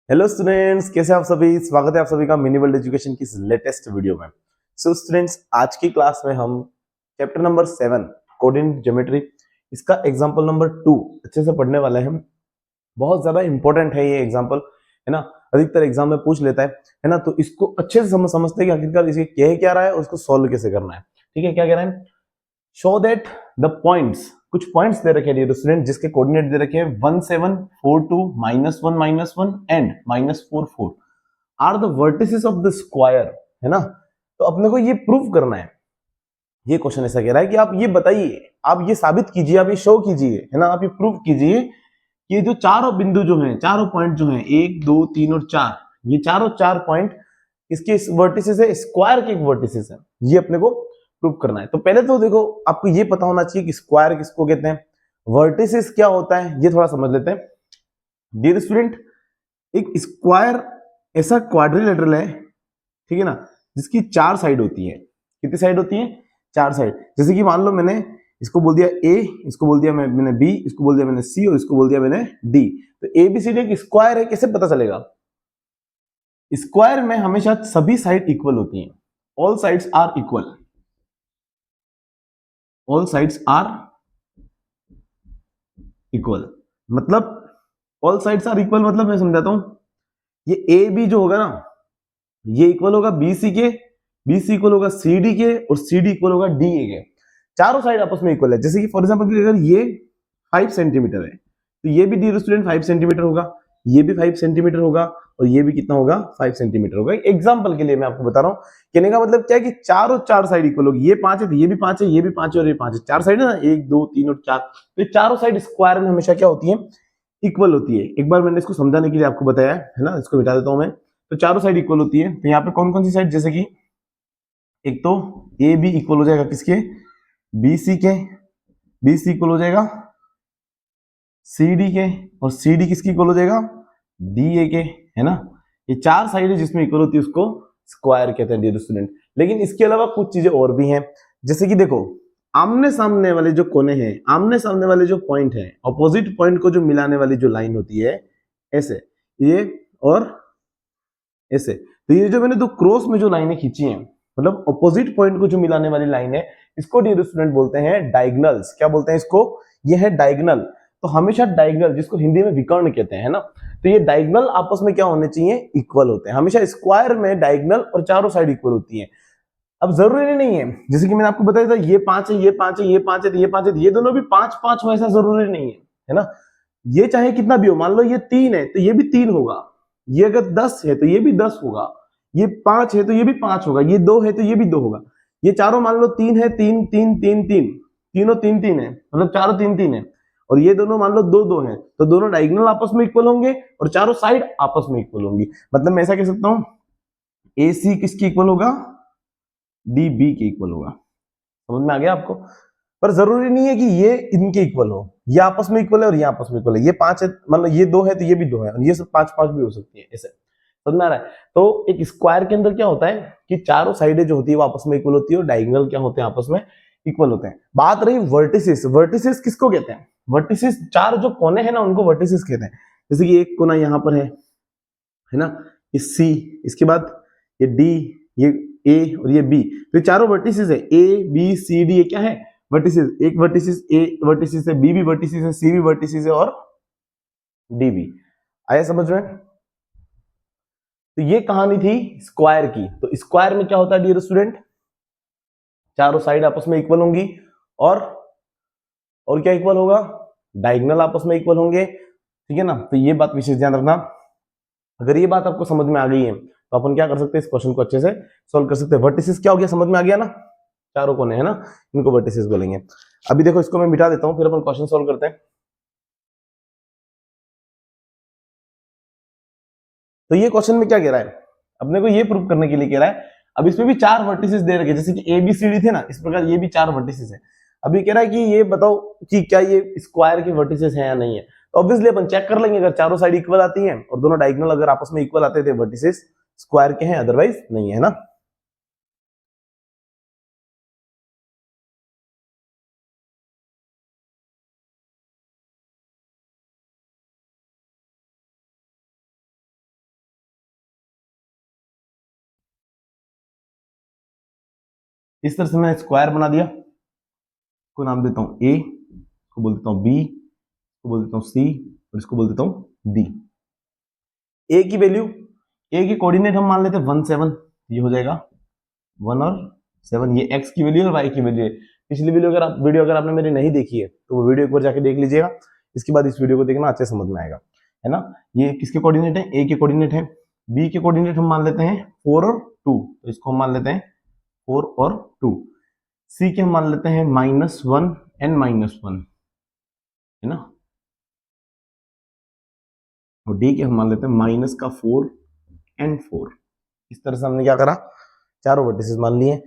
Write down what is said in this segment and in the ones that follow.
Hello students, कैसे आप सभी। स्वागत है आप सभी का मिनी वर्ल्ड एजुकेशन की इस लेटेस्ट वीडियो में। सो स्टूडेंट्स, आज की क्लास में हम चैप्टर नंबर 7 कोऑर्डिनेट ज्योमेट्री, इसका एग्जांपल नंबर 2 अच्छे से पढ़ने वाले हैं। बहुत ज्यादा इंपॉर्टेंट है ये एग्जांपल, है ना। अधिकतर एग्जाम में पूछ लेता है ना। तो इसको अच्छे से समझते हैं कि आखिरकार इसे कह क्या रहा है और उसको सॉल्व कैसे करना है। ठीक है, क्या कह रहा है? शो दैट द पॉइंट्स, कुछ पॉइंट्स दे रखे हैं स्टूडेंट, जिसके कोऑर्डिनेट दे रखे हैं 1742 -1 and -44 are the vertices of the square, है ना। तो अपने को ये प्रूव करना है। ये क्वेश्चन ऐसा कह रहा है कि आप ये बताइए, आप ये साबित कीजिए, आप ये शो कीजिए, है ना, आप ये प्रूव कीजिए कि ये जो चारों बिंदु जो हैं, चारों पॉइंट जो हैं, 1 2 3 और 4, ये चारों चार पॉइंट इसके वर्टिसेस है, स्क्वायर के वर्टिसेस है। ये अपने को प्रूव करना है। तो पहले तो देखो, आपको ये पता होना चाहिए कि स्क्वायर किसको कहते हैं, वर्टिसेस क्या होता है, ये थोड़ा समझ लेते हैं। डियर स्टूडेंट, एक स्क्वायर ऐसा क्वाड्रिलेटरल है, ठीक है ना, जिसकी चार साइड होती है। कितनी साइड होती है? चार साइड। जैसे कि मान लो मैंने इसको बोल दिया ए, इसको बोल दिया मैंने बी, इसको बोल दिया मैंने सी और इसको बोल दिया मैंने डी। तो ए बी सी डी एक स्क्वायर है, कैसे पता चलेगा? स्क्वायर में हमेशा सभी साइड इक्वल होती हैं। All sides are equal, all sides are equal. मतलब ऑल साइड्स आर इक्वल मतलब मैं समझाता हूं, ये ए बी जो होगा ना, ये इक्वल होगा बी सी के, बी सी इक्वल होगा सी डी के और सी डी इक्वल होगा डी ए के। चारों साइड आपस में इक्वल है। जैसे कि फॉर एग्जांपल अगर ये 5 सेंटीमीटर है, तो ये भी डियर स्टूडेंट 5 सेंटीमीटर होगा, ये भी 5 सेंटीमीटर होगा और ये भी कितना होगा? 5 सेंटीमीटर होगा। एग्जांपल के लिए मैं आपको बता रहा हूं। कहने का मतलब क्या है कि चारों चार साइड इक्वल होगी। ये 5 है तो ये भी 5 है, ये भी 5 है और ये 5 है। चार साइड है ना, 1 2 3 और 4। तो ये चारों साइड स्क्वायर में हमेशा क्या होती है? इक्वल होती है। एक बार मैंने इसको समझाने के लिए आपको बताया है ना, इसको मिटा देता हूं मैं। तो चारों साइड इक्वल होती है। तो यहाँ पे कौन कौन सी साइड? जैसे कि एक तो ए बी इक्वल हो जाएगा किसके? बी सी के। बी सी इक्वल हो जाएगा सी डी के और सी डी किसकी इक्वल हो जाएगा? डी ए के, है ना। ये चार साइड है जिसमें इक्वल होती है, उसको स्क्वायर कहते हैं डियर स्टूडेंट। लेकिन इसके अलावा कुछ चीजें और भी हैं। जैसे कि देखो, आमने सामने वाले जो कोने हैं, आमने सामने वाले जो पॉइंट है, ऑपोजिट पॉइंट को जो मिलाने वाली जो लाइन होती है, ऐसे ये और ऐसे। तो ये जो मैंने दो क्रॉस में जो लाइनें खींची हैं, मतलब ऑपोजिट पॉइंट को जो मिलाने वाली लाइन है, इसको डियर स्टूडेंट बोलते हैं डायगोनल्स। क्या बोलते हैं इसको? ये है डायगोनल। तो हमेशा डायगोनल, जिसको हिंदी में विकर्ण कहते हैं ना, तो ये डायगोनल आपस में क्या होने चाहिए? इक्वल होते हैं। हमेशा स्क्वायर में डायगोनल और चारों साइड इक्वल होती है। अब जरूरी नहीं है, जैसे कि मैंने आपको बताया था, ये 5 है, ये 5 है, ये 5 है, ये 5 है, ये दोनों भी 5 5 हो, ऐसा जरूरी नहीं है ना। ये चाहे कितना भी हो, मान लो ये 3 है तो ये भी 3 होगा, ये अगर 10 है तो ये भी 10 होगा, ये 5 है तो ये भी 5 होगा, ये 2 है तो ये भी 2 होगा। ये चारों मान लो 3 है, 3 3 3 3, तीनों 3 3 है, मतलब चारों 3 3 है। और ये दोनों मान लो 2 2 है, तो दोनों डायगोनल आपस में इक्वल होंगे और चारों साइड आपस में इक्वल होंगी। मतलब मैं ऐसा कह सकता हूं, ए सी किसकी इक्वल होगा? डी बी के इक्वल होगा। समझ में आ गया आपको? पर जरूरी नहीं है कि ये इनके इक्वल हो, ये आपस में इक्वल है और ये आपस में इक्वल है। ये 5 है, मतलब ये 2 है तो ये भी 2 है, और ये सब 5 5 भी हो सकती है, ऐसे। समझ में आ रहा है? तो एक स्क्वायर के अंदर क्या होता है कि चारों साइडें जो होती है वो आपस में इक्वल होती है और डायगोनल क्या होते हैं? आपस में इक्वल होते हैं। बात रही वर्टिसेस। वर्टिसेस किसको कहते हैं? वर्टिसेस, चार जो कोने हैं ना, उनको वर्टिसेस कहते हैं। जैसे कि एक कोना यहां पर है ना, ये सी, इसके बाद ये डी, ये ए और ये बी। तो चारों वर्टिसेस है, ए बी सी डी, ये क्या है? वर्टिसेस। एक वर्टिसेस ए वर्टिसेस है, बी भी वर्टिसेस है, सी भी वर्टिसेस है और डी भी। आया समझ में? तो ये कहानी थी स्क्वायर की। तो स्क्वायर में क्या होता है डियर स्टूडेंट? चारों साइड आपस में इक्वल होंगी और क्या इक्वल होगा? डायगोनल आपस में इक्वल होंगे। ठीक है ना। तो ये बात विशेष ध्यान रखना। अगर ये बात आपको समझ में आ गई है तो अपन क्या कर सकते हैं? इस क्वेश्चन को अच्छे से सॉल्व कर सकते हैं। वर्टिसेस क्या हो गया? समझ में आ गया ना? चारों कोने, है ना, इनको वर्टिसेस बोलेंगे। अभी देखो, इसको मैं मिटा देता हूं, फिर अपन क्वेश्चन सॉल्व करते हैं। तो ये क्वेश्चन में क्या कह रहा है? अपने को ये प्रूव करने के लिए कह रहा है, अब इसमें भी चार वर्टिसेस दे रखे, जैसे कि ए बी सी डी थे ना, इस प्रकार ये भी चार वर्टिसेस है। अभी कह रहा है कि ये बताओ कि क्या ये स्क्वायर के वर्टिसेस है या नहीं है। तो ऑब्वियसली अपन चेक कर लेंगे, अगर चारों साइड इक्वल आती हैं और दोनों डायगोनल अगर आपस में इक्वल आते थे, वर्टिसेस स्क्वायर के हैं, अदरवाइज नहीं है ना। इस तरह से मैंने स्क्वायर बना दिया, को नाम देता हूं ए, इसको बोल देता हूं बी, इसको बोल देता हूं सी और इसको बोल देता हूं डी। ए की वैल्यू, ए की कोऑर्डिनेट हम मान लेते हैं 1 7, ये हो जाएगा 1 और 7, ये x की वैल्यू और y की वैल्यू है। पिछली वीडियो अगर आपने मेरी नहीं देखी है तो वो वीडियो एक बार जाके देख लीजिएगा, इसके बाद इस वीडियो को देखना, अच्छे समझ में आएगा, है ना। ये किसके कोऑर्डिनेट है, ए के कोऑर्डिनेट है। बी के कोऑर्डिनेट हम मान लेते हैं 4 और 2, तो इसको हम मान लेते हैं 4 और 2। सी के हम मान लेते हैं -1 एंड -1, है ना। और डी के हम मान लेते हैं -4 एंड 4। इस तरह से हमने क्या करा, चारों वर्टिसेस मान लिए।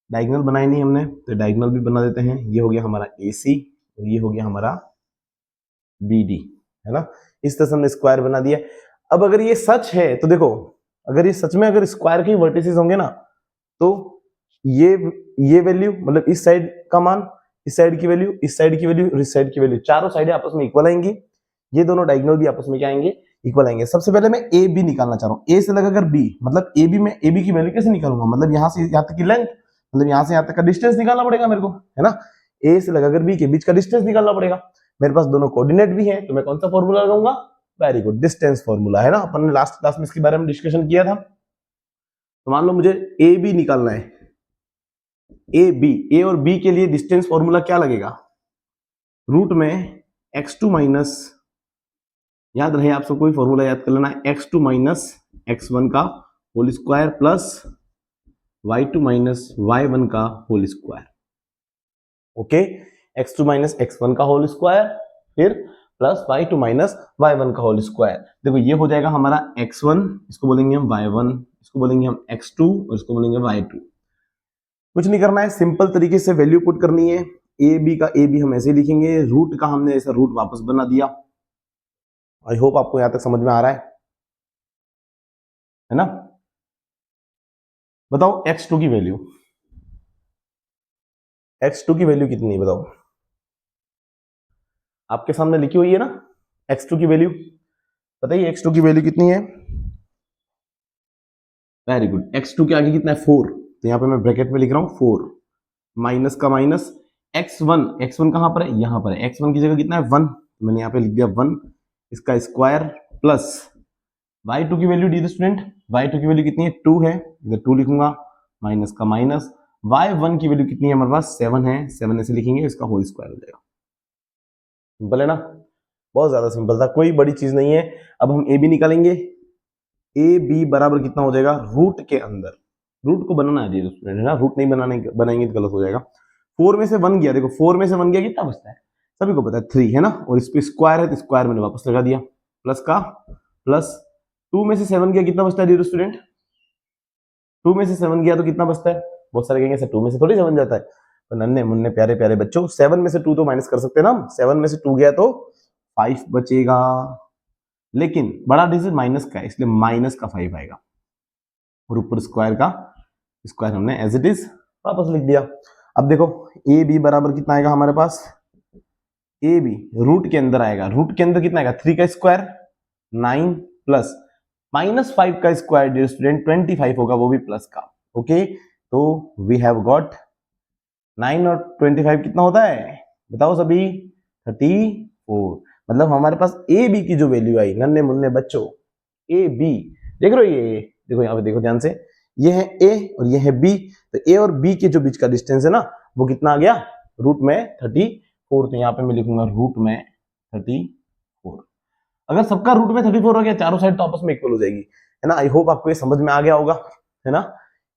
डायगोनल बनाए नहीं हमने, तो डायगोनल भी बना देते हैं। ये हो गया हमारा AC और ये हो गया हमारा BD, है ना। इस तरह से हमने स्क्वायर बना दिया। अब अगर ये सच है तो देखो, अगर ये सच में अगर स्क्वायर के वर्टिसेस होंगे ना, तो ये वैल्यू मतलब इस साइड का मान, इस साइड की वैल्यू, इस साइड की वैल्यू और इस साइड की वैल्यू, चारों साइडें आपस में इक्वल आएंगी। ये दोनों डायगोनल भी आपस में क्या आएंगे, इक्वल आएंगे। सबसे पहले मैं ए बी निकालना चाह रहा हूँ। ए से लगाकर बी, मतलब ए बी में ए बी की वैल्यू कैसे निकालूंगा, मतलब यहाँ से यहाँ तक की लेंथ, मतलब यहाँ से यहाँ तक का डिस्टेंस निकालना पड़ेगा मेरे को, है ना। ए से लगाकर बी के बीच का डिस्टेंस निकालना पड़ेगा। मेरे पास दोनों कोऑर्डिनेट भी है, तो मैं कौन सा फॉर्मूला लगाऊंगा, वेरी गुड, डिस्टेंस फॉर्मूला, है ना। अपन ने लास्ट क्लास में इसके बारे में डिस्कशन किया था। तो मान लो मुझे ए बी निकालना है, ए बी, ए और बी के लिए डिस्टेंस फॉर्मूला क्या लगेगा, रूट में x2 माइनस, याद रहे आप सबको फॉर्मूला याद कर लेना, x2 माइनस x1 का whole square plus y2 minus y1 का whole square. Okay, x2 minus x1 का होल स्क्वायर फिर प्लस y2 माइनस y1 का होल स्क्वायर। देखो ये हो जाएगा हमारा x1, इसको बोलेंगे हम y1, इसको बोलेंगे हम x2 और इसको बोलेंगे y2। कुछ नहीं करना है, सिंपल तरीके से वैल्यू पुट करनी है। ए बी का ए बी हम ऐसे लिखेंगे, रूट का हमने ऐसा रूट वापस बना दिया। आई होप आपको यहां तक समझ में आ रहा है ना। बताओ x2 की वैल्यू, x2 की वैल्यू कितनी है बताओ, आपके सामने लिखी हुई है ना x2 की वैल्यू, बताइए x2 की वैल्यू कितनी है। वेरी गुड, x2 के आगे कितना है 4, तो यहाँ पे मैं ब्रैकेट में लिख रहा हूं 4, माइनस का माइनस, x1 कहां पर है, यहां पर है, x1 की जगह कितना है 1, तो मैंने यहाँ पे लिख दिया 1, इसका स्क्वायर प्लस y2 की वैल्यू डी स्टूडेंट, y2 की वैल्यू कितनी है 2 है, इधर 2 लिखूंगा, माइनस का माइनस, y1 की वैल्यू कितनी है हमारे पास 7 है, 7 ऐसे लिखेंगे, इसका होल स्क्वायर हो जाएगा। सिंपल है ना, बहुत ज्यादा सिंपल था, कोई बड़ी चीज नहीं है। अब हम ए बी निकालेंगे, ए बी बराबर कितना हो जाएगा, रूट के अंदर, रूट को बनाना है स्टूडेंट, है ना, रूट नहीं बनाएंगे तो गलत हो जाएगा। 4 में से 1 गया, देखो 4 में से 1 गया कितना बचता है, सभी को पता है 3, है ना, और इस पे स्क्वायर है तो स्क्वायर मैंने वापस लगा दिया, प्लस का प्लस, 2 में से 7 गया कितना बचता है डियर स्टूडेंट, 2 में से 7 गया तो कितना बचता है, बहुत सारे कहेंगे 2 में से थोड़ी 7 जाता है, तो नन्हे मुन्ने प्यारे प्यारे बच्चों 7 में से 2 तो माइनस कर सकते हैं ना, 7 में से 2 गया तो 5 बचेगा, लेकिन बड़ा डिजिट माइनस का है इसलिए माइनस का 5 आएगा, और ऊपर स्क्वायर का स्क्वायर हमने एज इट इज वापस लिख दिया। अब देखो ए बी बराबर कितना आएगा हमारे पास, ए बी रूट के अंदर आएगा, रूट के अंदर कितना आएगा 3 का स्क्वायर 9 प्लस -5 का स्क्वायर डियर स्टूडेंट 25 होगा, वो भी प्लस का। ओके, तो वी हैव गॉट 9 और 25 कितना होता है बताओ सभी, 34। मतलब हमारे पास ए बी की जो वैल्यू आई, नन्हे मुन्ने बच्चों, ए बी देख रहे हो, ये देखो यहाँ पे देखो ध्यान से, ये है ए और ये है बी, तो ए और बी के जो बीच का डिस्टेंस है ना वो कितना आ गया, रूट में 34, तो यहाँ पे मैं लिखूंगा रूट में 34। अगर सबका रूट में 34 हो गया, चारों साइड तो आपस में इक्वल हो जाएगी, है ना। आई होप आपको ये समझ में आ गया होगा, है ना।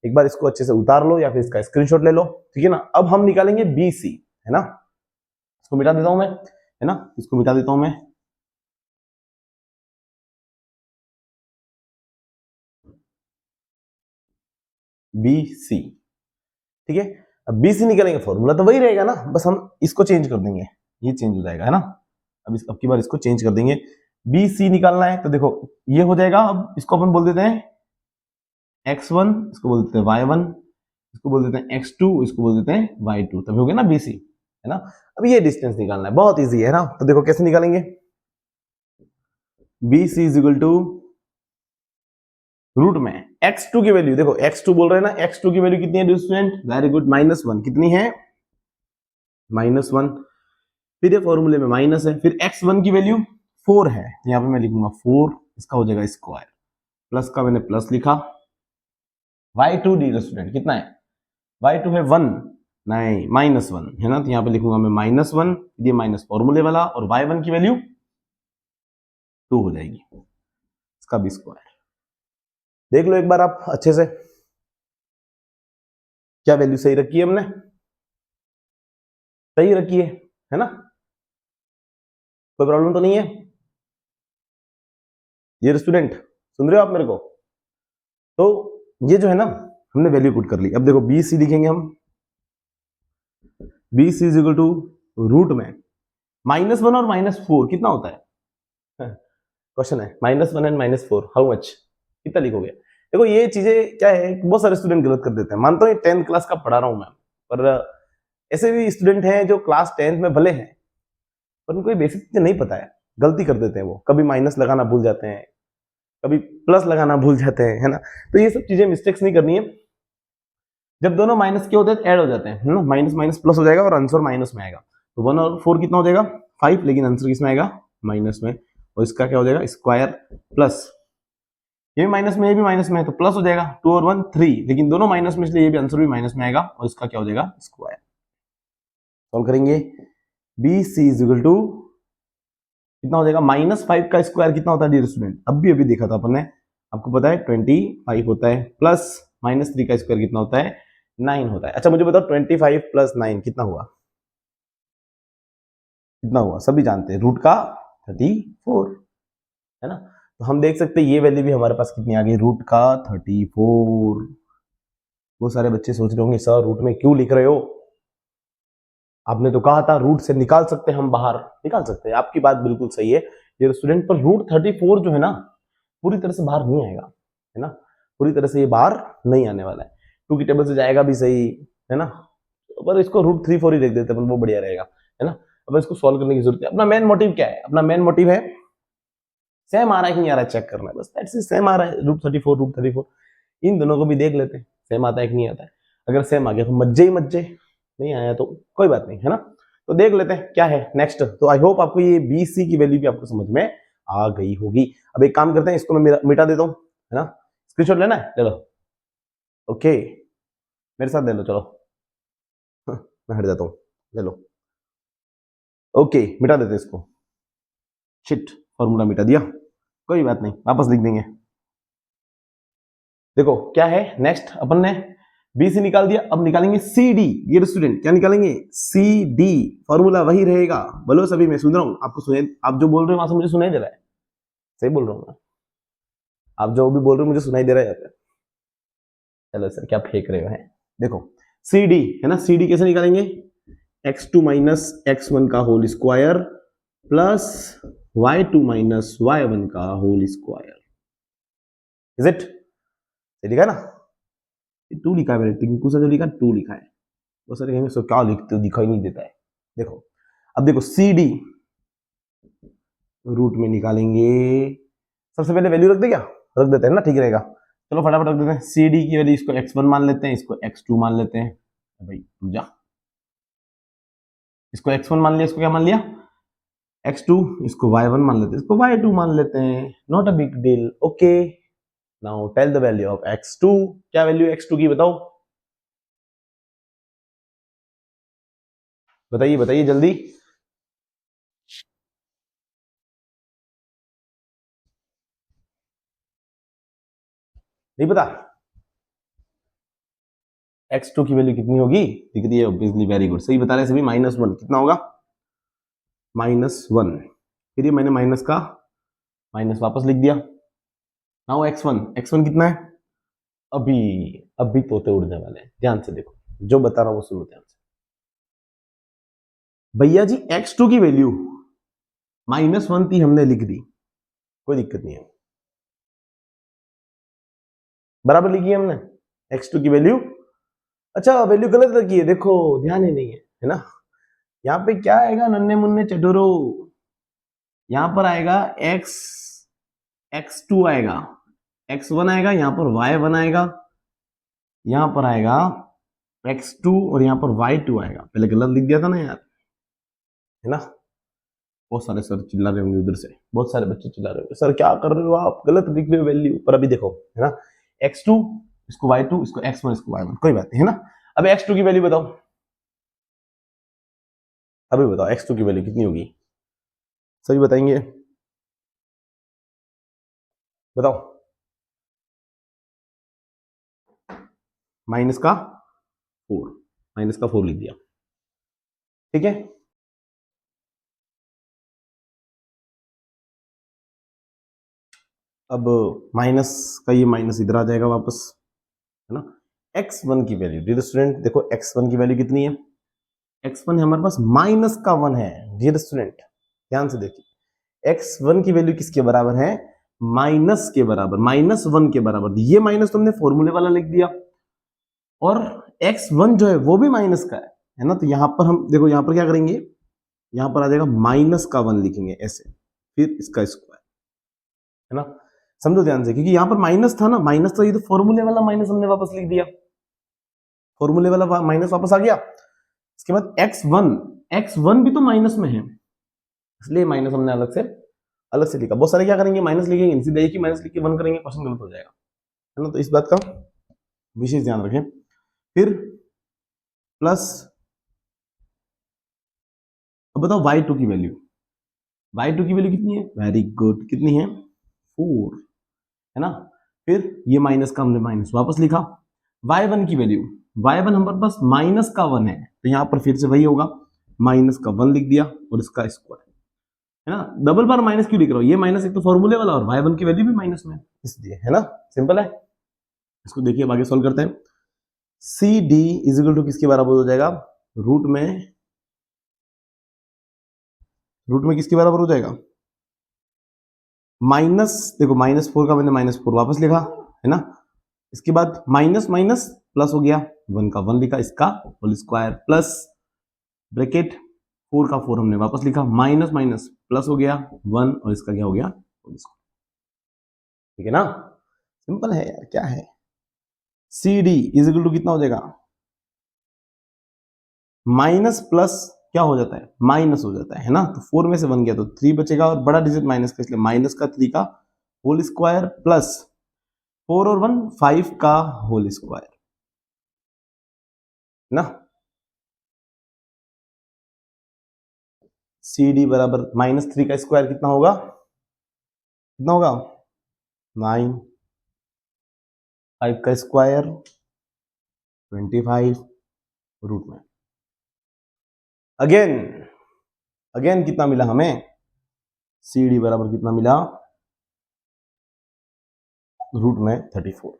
एक बार इसको अच्छे से उतार लो या फिर इसका स्क्रीनशॉट ले लो, ठीक है ना। अब हम निकालेंगे BC, है ना, इसको मिटा देता हूं मैं, है ना, इसको मिटा देता हूं मैं, BC, ठीक है। अब BC निकालेंगे, फॉर्मूला तो वही रहेगा ना, बस हम इसको चेंज कर देंगे, ये चेंज हो जाएगा, है ना। अब की बार इसको चेंज कर देंगे, BC निकालना है तो देखो ये हो जाएगा। अब इसको अपन बोल देते हैं x1, इसको बोल देते हैं y1, इसको बोल देते हैं x2, इसको बोल देते हैं y2, तभी हो गया ना BC, है ना। अब ये डिस्टेंस निकालना है, बहुत इजी है ना, तो देखो कैसे निकालेंगे, BC is equal to root में x2 की वैल्यू देखो, x2 बोल रहे हैं ना, x2 की वैल्यू कितनी है स्टूडेंट? Very good, -1। कितनी है? -1। फिर ये फॉर्मूले में माइनस है, फिर x1 की वैल्यू 4 है, यहाँ पे मैं लिखूंगा 4, इसका हो जाएगा स्क्वायर, प्लस का मैंने प्लस लिखा। y2 डी स्टूडेंट कितना है? y2 है 1, नहीं -1 है ना, तो यहाँ पे लिखूंगा मैं -1, ये माइनस फॉर्मूले वाला, और y1 की वैल्यू 2 हो जाएगी, इसका भी स्क्वायर। देख लो एक बार आप अच्छे से, क्या वैल्यू सही रखी है हमने? सही रखी है ना? कोई प्रॉब्लम तो नहीं है? ये स्टूडेंट सुन रहे हो आप मेरे को? तो ये जो है ना, हमने वैल्यू पुट कर ली। अब देखो बी सी लिखेंगे हम, B C is equal to root में -1 और -4 कितना होता है? क्वेश्चन है -1 एंड -4 हाउ मच, कितना लिखोगे? देखो ये चीजें क्या है, बहुत सारे स्टूडेंट गलत कर देते हैं। मानता हूँ 10th क्लास का पढ़ा रहा हूं मैं, पर ऐसे भी स्टूडेंट हैं जो क्लास 10th में भले हैं पर उनको बेसिक चीजें नहीं पता है, गलती कर देते हैं। वो कभी माइनस लगाना भूल जाते हैं, कभी प्लस लगाना भूल जाते हैं, है ना? तो ये सब चीजें मिस्टेक्स नहीं करनी है। जब दोनों माइनस के होते हैं ऐड हो जाते हैं, है ना, माइनस माइनस प्लस हो जाएगा और आंसर माइनस में आएगा। तो 1 और 4 कितना हो जाएगा? 5, लेकिन आंसर किसमें आएगा? माइनस में। और इसका क्या हो जाएगा? स्क्वायर प्लस, ये भी माइनस में, ये भी माइनस में है, तो प्लस हो जाएगा। 2 और 1 3, लेकिन दोनों माइनस में, इसलिए ये भी आंसर भी माइनस में आएगा, और इसका क्या हो जाएगा? स्क्वायर। सॉल्व करेंगे, B C is equal to कितना हो जाएगा? -5 का स्क्वायर कितना होता है डियर स्टूडेंट? अभी देखा था अपन ने, आपको पता है 25 होता है, प्लस -3 का स्क्वायर कितना होता है? 9 होता है। अच्छा मुझे बताओ 25 प्लस 9 कितना हुआ? कितना हुआ? सभी जानते हैं, रूट का 34, है ना? तो हम देख सकते हैं ये वैल्यू भी हमारे पास कितनी आ गई? रूट का 34। वो सारे बच्चे सोच रहे होंगे सर रूट में क्यों लिख रहे हो? आपने तो कहा था रूट से निकाल सकते हैं हम बाहर। निकाल सकते हैं, आपकी बात बिल्कुल सही है ये स्टूडेंट, पर रूट 34 जो है ना पूरी तरह से बाहर नहीं आएगा, है ना? पूरी तरह से ये बाहर नहीं आने वाला है। 2 की टेबल से जाएगा भी सही, है ना, पर इसको रूट 34 ही देख देते हैं, वो बढ़िया रहेगा, है ना? अब इसको सॉल्व करने की जरूरत है। अपना मेन मोटिव क्या है? अपना मेन मोटिव है सेम आ रहा है कि नहीं आ रहा है चेक करना है, बस दैट्स इट। सेम आ रहा है रूट 34, इन दोनों को भी देख लेते हैं सेम आता है कि नहीं आता है। अगर सेम आ गया तो मज्जे ही मज्जे, नहीं आया तो कोई बात नहीं, है ना? तो देख लेते हैं क्या है नेक्स्ट। तो आई होप आपको ये बी सी की वैल्यू भी आपको समझ में आ गई होगी। अब एक काम करते हैं, इसको मैं मिटा देता हूँ, है ना? स्क्रीनशॉट लेना है, ले लो। ओके मेरे साथ ले लो, चलो मैं हट जाता हूँ, ले लो। ओके मिटा देते इसको, शिट फॉर्मूला मिटा दिया, कोई बात नहीं वापस लिख देंगे। देखो क्या है नेक्स्ट, अपन ने बी सी निकाल दिया, अब निकालेंगे सी डी। ये स्टूडेंट क्या निकालेंगे? C D. फॉर्मूला वही रहेगा, बोलो सभी, मैं सुन रहा हूँ आपको, सुने आप जो बोल रहे हो वहां से मुझे सुनाई दे रहा है, सही बोल रहा हूँ ना? आप जो भी बोल रहे हो मुझे सुनाई दे रहा है। चलो सर क्या फेंक रहे हो? है देखो सी डी, है ना? सी डी कैसे निकालेंगे? x2 माइनस x1 का whole square plus y2 minus y1 का होल स्क्वायर। Is it? लिखा है ना? 2 लिखा है मैंने, टिंकू से जो लिखा 2 लिखा है, वो सर कहेंगे सो क्या लिखते हो, दिखाई नहीं देता है। देखो अब देखो सी डी रूट में निकालेंगे, सबसे पहले वैल्यू रख दे, क्या रख देते हैं ना, ठीक रहेगा। चलो फटाफट रख देते हैं। सी डी की वैल्यू इसको x1 मान लेते हैं, इसको x2 मान लेते हैं। भाई तू जा, इसको x1 मान लिया, इसको क्या मान लिया? x2, इसको y1 मान लेते हैं, इसको y2 मान लेते हैं, not a big deal. Okay now tell the value of x2। क्या वैल्यू x2 की बताओ, बताइए बताइए जल्दी। नहीं पता? x2 की वैल्यू कितनी होगी? दिख रही है ऑब्वियसली, वेरी गुड, सही बता रहे सभी। -1 कितना होगा? -1। फिर ये मैंने माइनस का माइनस वापस लिख दिया। नाउ x1 कितना है? अभी अभी तोते उड़ने वाले हैं, ध्यान से देखो, जो बता रहा हूं वो सुनो ध्यान से। भैया जी x2 की वैल्यू -1 थी, हमने लिख दी, कोई दिक्कत नहीं है, बराबर लिखी है हमने x2 की वैल्यू। अच्छा वैल्यू गलत रखी है, देखो ध्यान ही नहीं है ना? यहाँ पे क्या आएगा नन्हे मुन्ने चटोरो? यहाँ पर आएगा x x2 आएगा, x1 आएगा, यहाँ पर y1 आएगा, यहाँ पर आएगा x2 और यहाँ पर y2 आएगा। पहले गलत लिख दिया था ना यार, है ना। बहुत सारे सर चिल्ला रहे होंगे उधर से, बहुत सारे बच्चे चिल्ला रहे होंगे, सर क्या कर रहे हो आप, गलत लिख रहे हो वैल्यू। पर अभी देखो, है ना, x2 इसको y2, इसको x1, इसको y1, कोई बात नहीं, है ना। अब x2 की वैल्यू बताओ, अभी बताओ x2 की वैल्यू कितनी होगी, सभी बताएंगे, बताओ। माइनस का 4, माइनस का 4 लिख दिया, ठीक है। अब माइनस का ये माइनस इधर आ जाएगा वापस, है ना। x1 की वैल्यू, डियर स्टूडेंट देखो x1 की वैल्यू कितनी है, x1 हमारे पास माइनस का 1 है। डियर स्टूडेंट ध्यान से देखिए, x1 की वैल्यू किसके बराबर है, माइनस के बराबर, -1 के बराबर। ये माइनस तुमने फॉर्मूले वाला लिख दिया, और x1 जो है वो भी माइनस का है ना। तो यहां पर हम देखो, यहां पर क्या करेंगे, यहां पर आ जाएगा माइनस का 1 लिखेंगे ऐसे, फिर इसका स्क्वायर, है ना। समझो ध्यान से, क्योंकि यहां पर माइनस था ना, माइनस तो ये तो फॉर्मूले वाला माइनस हमने वापस लिख दिया, फॉर्मूले वाला माइनस वापस आ गया। इसके बाद x1 भी तो माइनस में है, इसलिए माइनस हमने अलग से लिखा। बहुत सारे क्या करेंगे, माइनस लिखेंगे, सीधे एक ही माइनस लिख के 1 करेंगे, क्वेश्चन गलत हो जाएगा, है ना। तो इस बात का विशेष ध्यान रखें। फिर प्लस, अब बताओ y2 की वैल्यू, y2 की वैल्यू कितनी है, वेरी गुड, कितनी है, 4, है ना। फिर ये माइनस का हमने माइनस वापस लिखा। y1 की वैल्यू, y1 हमारे पास माइनस का 1 है, तो यहां पर फिर से वही होगा, माइनस का 1 लिख दिया और इसका स्क्वायर, है ना। डबल बार माइनस क्यों लिख रहा हूं, ये माइनस एक तो फॉर्मूले वाला और y1 की वैल्यू भी माइनस में, इसलिए, है ना। सिंपल है। इसको देखिए, अब आगे सॉल्व करते हैं। C D is equal to किसके बराबर हो जाएगा, रूट में किसके बराबर हो जाएगा, माइनस, देखो -4 का मैंने -4 वापस लिखा, है ना। इसके बाद माइनस माइनस प्लस हो गया, 1 का 1 लिखा, इसका होल स्क्वायर, प्लस ब्रैकेट 4 का 4 हमने वापस लिखा, माइनस माइनस प्लस हो गया 1 और इसका क्या हो गया, होल स्क्वायर, ठीक है ना। सिंपल है यार, क्या है। C D is equal to कितना हो जाएगा, माइनस प्लस क्या हो जाता है, माइनस हो जाता है ना। तो 4 में से 1 गया तो 3 बचेगा, और बड़ा डिजिट माइनस का, इसलिए माइनस का 3 का होल स्क्वायर, प्लस 4 और 1 5 का होल स्क्वायर, ना। सी डी बराबर -3 का स्क्वायर कितना होगा, 9, 5 का स्क्वायर 25, रूट में अगेन कितना मिला हमें, सी डी बराबर कितना मिला, रूट में 34।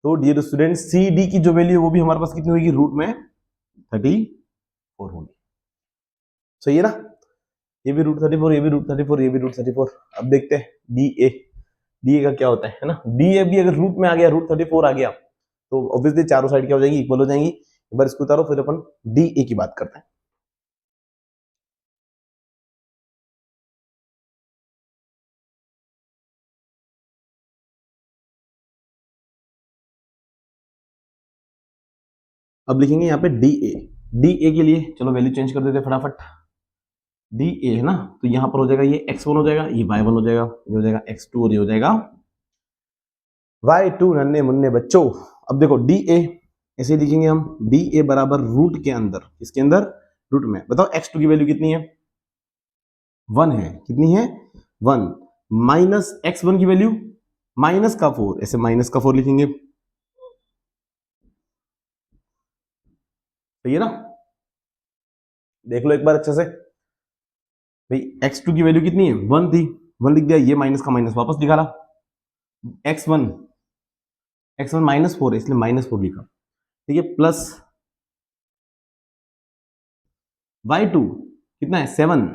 तो डियर स्टूडेंट, सी डी की जो वैल्यू है वो भी हमारे पास कितनी होगी, रूट में 34 होगी। सही है ना। ये भी रूट 34, ये भी रूट 34, ये भी रूट 34। अब देखते हैं डी ए का क्या होता है ना। डी ए भी अगर रूट में आ गया, रूट 34 आ गया, तो ऑब्वियसली चारों साइड क्या हो जाएंगी, इक्वल हो जाएंगी। एक बार इसको उतारो, फिर अपन डी ए की बात करते हैं। अब लिखेंगे यहाँ पे डी ए के लिए, चलो वैल्यू चेंज कर देते फटाफट। डी ए है ना, तो यहाँ पर हो जाएगा ये x1 हो जाएगा, ये y1 हो जाएगा, ये हो जाएगा x2 और ये हो जाएगा y2। नन्हे मुन्ने बच्चों, अब देखो डी ए ऐसे लिखेंगे हम, डी ए बराबर रूट के अंदर, इसके अंदर रूट में, बताओ x2 की वैल्यू कितनी है, 1 है, कितनी है 1, माइनस x1 की वैल्यू माइनस का 4, ऐसे माइनस का 4 लिखेंगे, सही है ना। देख लो एक बार अच्छे से भाई, x2 की वैल्यू कितनी है, 1 थी, 1 लिख दिया, ये माइनस का माइनस वापस निकाला, x1 -4 है, इसलिए -4 लिखा, ठीक है, प्लस y2 कितना है 7,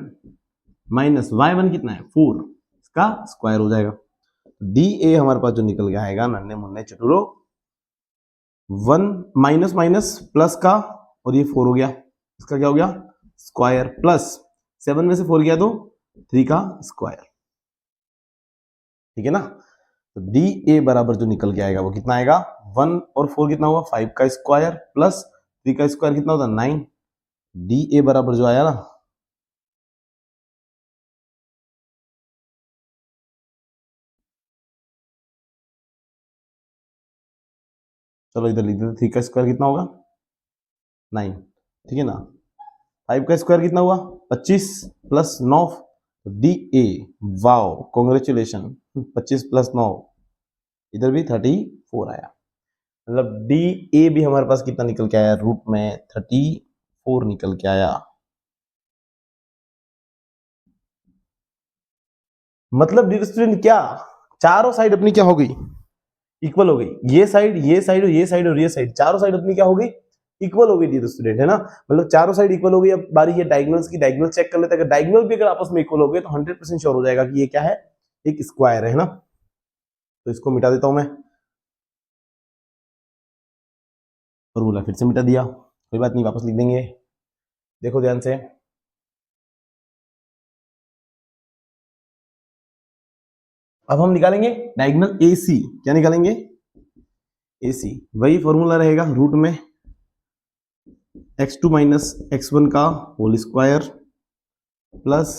माइनस y1 कितना है 4, इसका स्क्वायर हो जाएगा। डी ए हमारे पास जो निकल गया आएगा, नन्हे मुन्ने चटुरो, 1 माइनस माइनस प्लस का, और ये 4 हो गया, इसका क्या हो गया स्क्वायर, प्लस 7 में से 4 गया तो 3 का स्क्वायर, ठीक है ना। तो डी ए बराबर जो निकल के आएगा वो कितना आएगा, 1 और 4 कितना हुआ, 5 का स्क्वायर प्लस 3 का स्क्वायर कितना होता है, 9। डी ए बराबर जो आया ना, चलो इधर लिख देते, 3 का स्क्वायर कितना होगा, 9, ठीक है ना। 5 का स्क्वायर कितना हुआ, 25 plus 9, D A, wow congratulation, 25 plus 9, इधर भी 34 आया। मतलब डी ए भी हमारे पास कितना निकल के आया, रूट में 34 निकल के आया। मतलब डियर स्टूडेंट क्या, चारों साइड अपनी क्या हो गई, इक्वल हो गई। ये साइड, ये साइड और ये साइड और ये साइड, चारों साइड अपनी क्या हो गई, इक्वल हो गई डियर स्टूडेंट, है ना। मतलब चारों साइड इक्वल हो गई। अब बारी है डायगोनल्स की, डायगोनल चेक कर लेते हैं। अगर डायगोनल भी अगर आपस में इक्वल हो गए तो 100% श्योर हो जाएगा कि ये क्या है, एक स्क्वायर है ना। तो इसको मिटा देता हूं मैं, फॉर्मूला फिर से मिटा दिया, कोई बात नहीं, वापस लिख देंगे। देखो ध्यान से, अब हम निकालेंगे डायगोनल ए सी। क्या निकालेंगे, ए सी। वही फॉर्मूला रहेगा, रूट में x2 माइनस x1 का whole square plus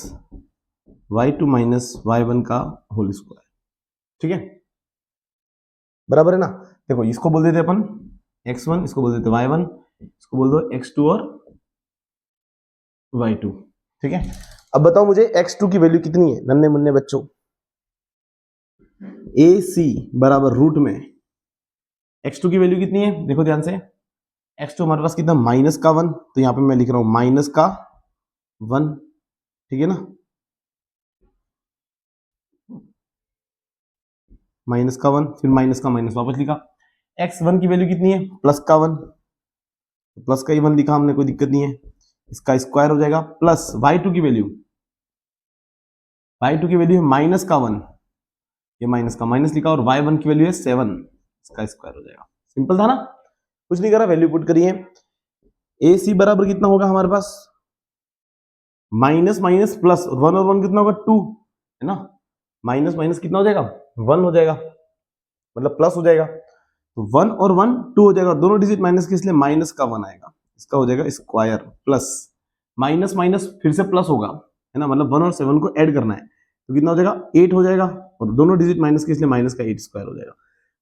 y2 minus y1 का होल स्क्वायर, ठीक है, बराबर है ना। देखो इसको बोल देते अपन x1, इसको बोल देते y1, इसको बोल दो x2 और y2, ठीक है। अब बताओ मुझे x2 की वैल्यू कितनी है नन्हे मुन्ने बच्चों, ए सी बराबर रूट में x2 की वैल्यू कितनी है, देखो ध्यान से, x2 हमारे पास कितना, माइनस का 1, तो यहां पे मैं लिख रहा हूं माइनस का 1, ठीक है ना, माइनस का 1, फिर माइनस का माइनस वापस लिखा। x1 की वैल्यू कितनी है, प्लस का 1, प्लस का ही 1 लिखा हमने, कोई दिक्कत नहीं है, इसका स्क्वायर हो जाएगा, प्लस y2 की वैल्यू, y2 की वैल्यू है माइनस का 1, ये माइनस का माइनस लिखा, और y1 की वैल्यू है 7, इसका स्क्वायर हो जाएगा। सिंपल था ना, कुछ नहीं करा, वैल्यू पुट करिए। ए सी बराबर कितना होगा हमारे पास, माइनस माइनस प्लस, 1 और 1 कितना होगा, 2, है ना। माइनस माइनस कितना हो जाएगा, 1 हो जाएगा, मतलब प्लस हो जाएगा। तो 1 और 1 2 हो जाएगा, दोनों डिजिट माइनस के, इसलिए माइनस का 1 आएगा, इसका हो जाएगा स्क्वायर, प्लस माइनस माइनस फिर से प्लस होगा, है ना, मतलब 1 और 7 को ऐड करना है, तो कितना हो जाएगा, 8 हो जाएगा, और दोनों डिजिट माइनस के, इसलिए माइनस का 8 स्क्वायर हो जाएगा।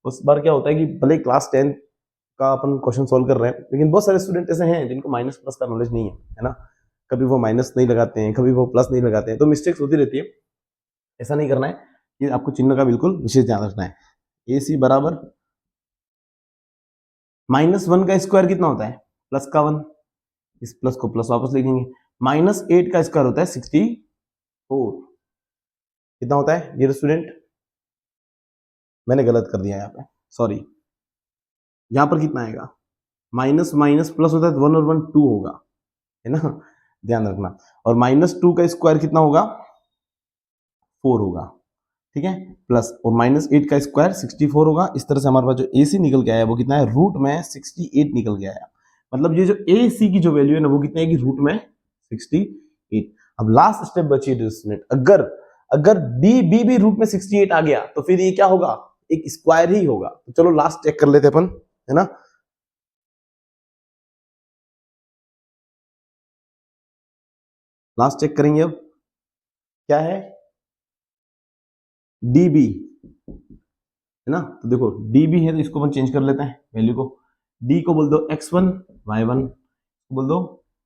उस बार क्या होता है कि भले क्लास 10 का अपन क्वेश्चन सोल्व कर रहे हैं, लेकिन बहुत सारे स्टूडेंट ऐसे हैं जिनको माइनस प्लस का नॉलेज नहीं है ना, कभी वो माइनस नहीं लगाते हैं, कभी वो प्लस नहीं लगाते हैं, तो मिस्टेक्स होती रहती है। ऐसा नहीं करना है, ये आपको चिन्ह का बिल्कुल विशेष ध्यान रखना है। ए सी बराबर -1 का स्क्वायर कितना होता है, प्लस का 1, इस प्लस को प्लस वापस लिखेंगे, -8 का स्क्वायर होता है 64, कितना होता है डियर स्टूडेंट, मैंने गलत कर दिया यहाँ पे, सॉरी, यहां पर कितना आएगा, माइनस माइनस प्लस होता है, 1 और 1 2 होगा, है ना, ध्यान रखना। और -2 का स्क्वायर कितना होगा, 4 होगा, ठीक है, प्लस, और -8 का स्क्वायर 64 होगा। इस तरह से हमारे पास जो ए सी निकल के आया वो कितना है, रूट में 68 निकल के आया। मतलब ये जो ए सी की जो वैल्यू है ना, वो कितनी आएगी, रूट में 68। अब लास्ट स्टेप बची है, अगर अगर डी बी भी रूट में 68 आ गया तो फिर ये क्या होगा, एक स्क्वायर ही होगा। तो चलो लास्ट चेक कर लेते अपन, है ना। लास्ट चेक करेंगे, अब क्या है, डी बी, है ना। तो देखो डी बी है, तो इसको अपन चेंज कर लेते हैं वैल्यू को, डी को बोल दो x1 y1, बोल दो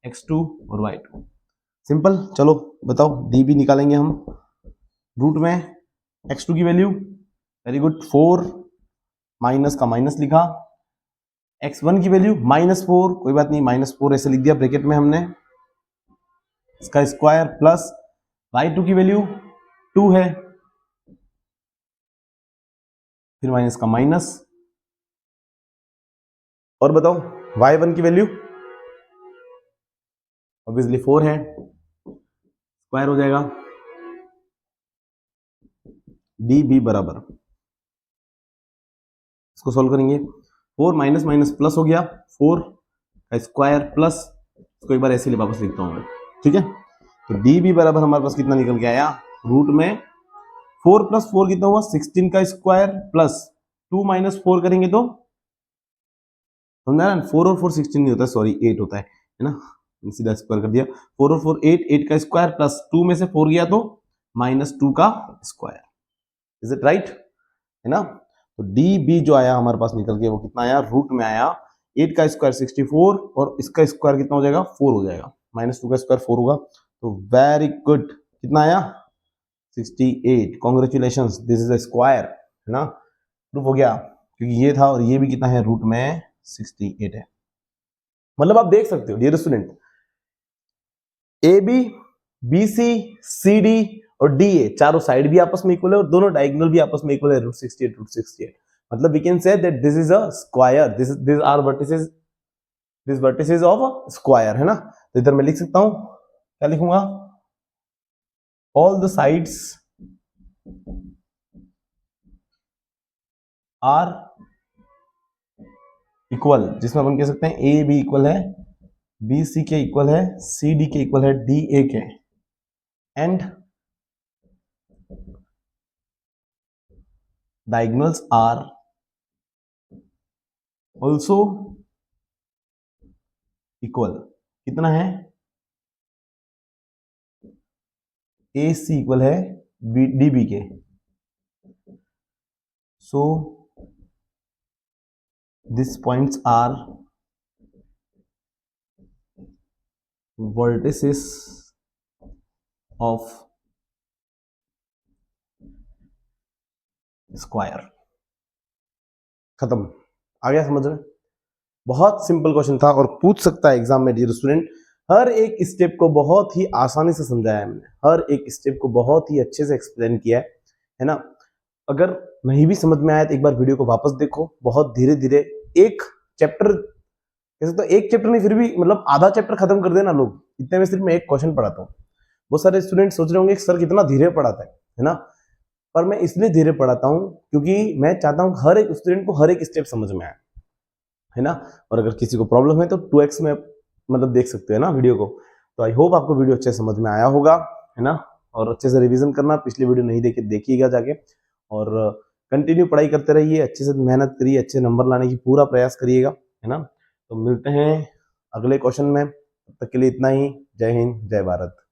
x2 और y2, सिंपल। चलो बताओ, डी बी निकालेंगे हम, रूट में x2 की वैल्यू, वेरी गुड, 4, माइनस का माइनस लिखा, x1 की वैल्यू -4, कोई बात नहीं, -4 ऐसे लिख दिया ब्रैकेट में हमने, इसका स्क्वायर, प्लस y2 की वैल्यू 2 है, फिर माइनस का माइनस, और बताओ y1 की वैल्यू ऑब्वियसली 4 है, स्क्वायर हो जाएगा, डी बी बराबर, इसको सॉल्व करेंगे, 4 माइनस माइनस प्लस हो गया, 4 का स्क्वायर प्लस, इसको एक बार ऐसे वापस लिखता हूं मैं, ठीक है। तो डी बी बराबर हमारे पास कितना निकल के आया, रूट में 4 प्लस 4 कितना हुआ 16 का स्क्वायर प्लस 2 माइनस 4 करेंगे तो समझा ना, 4 और 4 16 नहीं होता, सॉरी 8 होता है ना, सीधा स्क्वायर कर दिया। 4 और 4 8, 8 का स्क्वायर प्लस 2 में से 4 गया तो -2 का स्क्वायर। इज इट राइट, है ना। तो डी बी जो आया हमारे पास निकल के वो कितना आया, रूट में आया 8 का स्क्वायर 64 और इसका स्क्वायर कितना हो जाएगा 4 हो जाएगा, -2 का स्क्वायर 4 होगा। तो वेरी गुड, कितना आया 68। Congratulations, this is a square, है ना, प्रूफ हो गया, क्योंकि ये था और ये भी कितना है रूट में 68 है। मतलब आप देख सकते हो dear student, A B, B C, C D और डी ए चारों साइड भी आपस में इक्वल है और दोनों डायगोनल भी आपस में इक्वल है, √68 √68। मतलब we can say that this is a square, this are vertices, this vertices of a square, है ना। तो इधर मैं लिख सकता हूं, क्या लिखूंगा, all the sides are equal, जिसमें अपन कह सकते हैं ए बी इक्वल है, बी सी के इक्वल है, सी डी के इक्वल है, डी ए के, and diagonals are also equal। कितना है, ए सी इक्वल है डी बी के, so this points are vertices of square. खत्म, आ गया समझ में। बहुत सिंपल क्वेश्चन था और पूछ सकता है एग्जाम में डियर स्टूडेंट। हर एक स्टेप को बहुत ही आसानी से समझाया है मैंने, हर एक स्टेप को बहुत ही अच्छे से एक्सप्लेन किया है ना। अगर नहीं भी समझ में आया तो एक बार वीडियो को वापस देखो, बहुत धीरे धीरे एक चैप्टर, जैसे तो एक चैप्टर नहीं फिर भी मतलब आधा चैप्टर खत्म कर देना लोग, इतने में सिर्फ मैं एक क्वेश्चन पढ़ाता हूँ। बहुत सारे स्टूडेंट सोच रहे होंगे सर कितना धीरे पढ़ाता है ना, पर मैं इसलिए धीरे पढ़ाता हूँ क्योंकि मैं चाहता हूँ हर एक स्टूडेंट को हर एक स्टेप समझ में आए, है ना। और अगर किसी को प्रॉब्लम है तो 2x में मतलब देख सकते हैं ना वीडियो को। तो आई होप आपको वीडियो अच्छे समझ में आया होगा, है ना। और अच्छे से रिवीजन करना, पिछली वीडियो नहीं देखे देखिएगा जाके, और कंटिन्यू पढ़ाई करते रहिए, अच्छे से मेहनत करिए, अच्छे नंबर लाने की पूरा प्रयास करिएगा, है ना। तो मिलते हैं अगले क्वेश्चन में, तब तक के लिए इतना ही। जय हिंद, जय भारत।